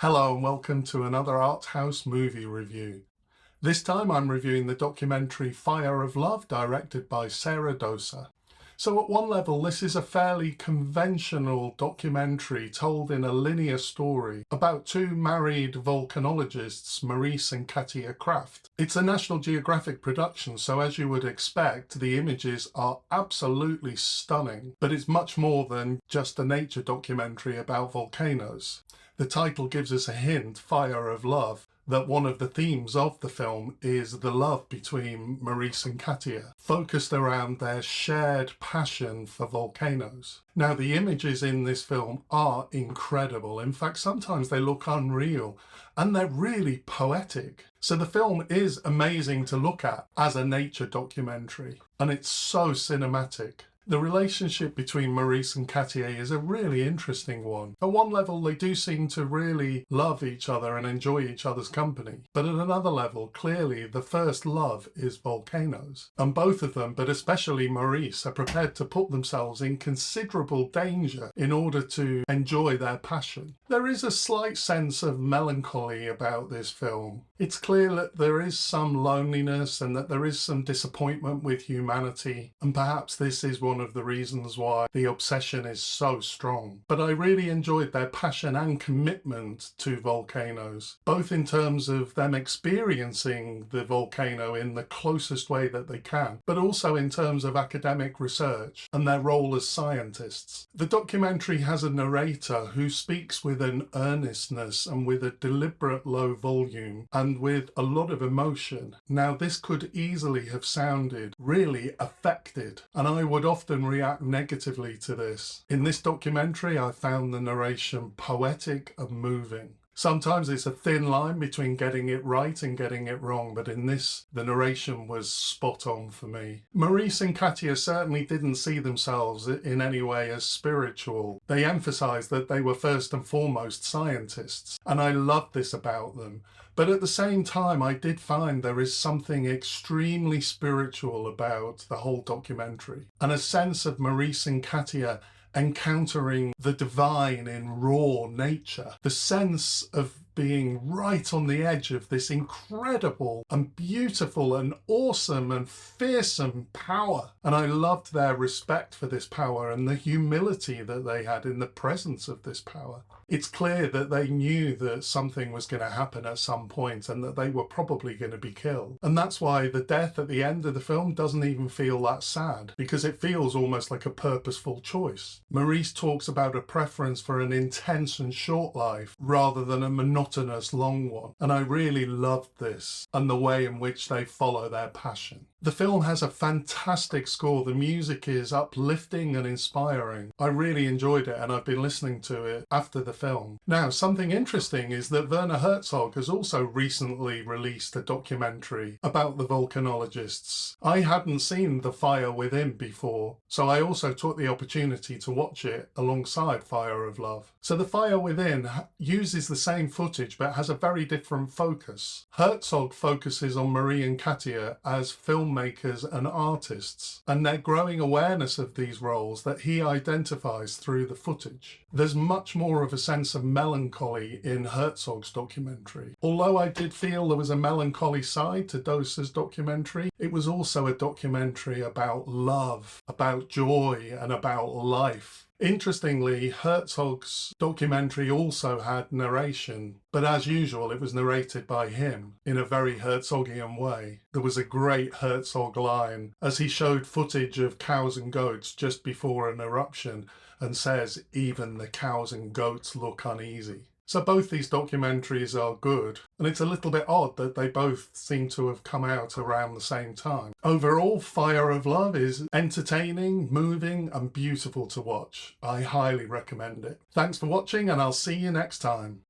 Hello and welcome to another art house movie review. This time I'm reviewing the documentary Fire of Love, directed by Sara Dosa. So at one level, this is a fairly conventional documentary told in a linear story about two married volcanologists, Maurice and Katia Kraft. It's a National Geographic production, so as you would expect, the images are absolutely stunning, but it's much more than just a nature documentary about volcanoes. The title gives us a hint, Fire of Love, that one of the themes of the film is the love between Maurice and Katia, focused around their shared passion for volcanoes. Now, the images in this film are incredible. In fact, sometimes they look unreal, and they're really poetic. So the film is amazing to look at as a nature documentary, and it's so cinematic. The relationship between Maurice and Katia is a really interesting one. At one level, they do seem to really love each other and enjoy each other's company. But at another level, clearly, the first love is volcanoes. And both of them, but especially Maurice, are prepared to put themselves in considerable danger in order to enjoy their passion. There is a slight sense of melancholy about this film. It's clear that there is some loneliness and that there is some disappointment with humanity. And perhaps this is one of the reasons why the obsession is so strong. But I really enjoyed their passion and commitment to volcanoes, both in terms of them experiencing the volcano in the closest way that they can, but also in terms of academic research and their role as scientists. The documentary has a narrator who speaks with an earnestness and with a deliberate low volume and with a lot of emotion. Now, this could easily have sounded really affected, and I would often react negatively to this. In this documentary, I found the narration poetic and moving. Sometimes it's a thin line between getting it right and getting it wrong, but in this, the narration was spot on for me. Maurice and Katia certainly didn't see themselves in any way as spiritual. They emphasized that they were first and foremost scientists, and I loved this about them. But at the same time, I did find there is something extremely spiritual about the whole documentary, and a sense of Maurice and Katia encountering the divine in raw nature, the sense of being right on the edge of this incredible and beautiful and awesome and fearsome power. And I loved their respect for this power and the humility that they had in the presence of this power. It's clear that they knew that something was going to happen at some point and that they were probably going to be killed. And that's why the death at the end of the film doesn't even feel that sad, because it feels almost like a purposeful choice. Maurice talks about a preference for an intense and short life rather than a monotonous long one. And I really loved this and the way in which they follow their passion. The film has a fantastic score. The music is uplifting and inspiring. I really enjoyed it, and I've been listening to it after the film. Now, something interesting is that Werner Herzog has also recently released a documentary about the volcanologists. I hadn't seen The Fire Within before, so I also took the opportunity to watch it alongside Fire of Love. So The Fire Within uses the same footage but has a very different focus. Herzog focuses on Marie and Katia as filmmakers and artists, and their growing awareness of these roles that he identifies through the footage. There's much more of a sense of melancholy in Herzog's documentary. Although I did feel there was a melancholy side to Dosa's documentary, it was also a documentary about love, about joy, and about life. Interestingly, Herzog's documentary also had narration, but as usual, it was narrated by him in a very Herzogian way. There was a great Herzog line as he showed footage of cows and goats just before an eruption and says, "Even the cows and goats look uneasy." So both these documentaries are good, and it's a little bit odd that they both seem to have come out around the same time. Overall, Fire of Love is entertaining, moving, and beautiful to watch. I highly recommend it. Thanks for watching, and I'll see you next time.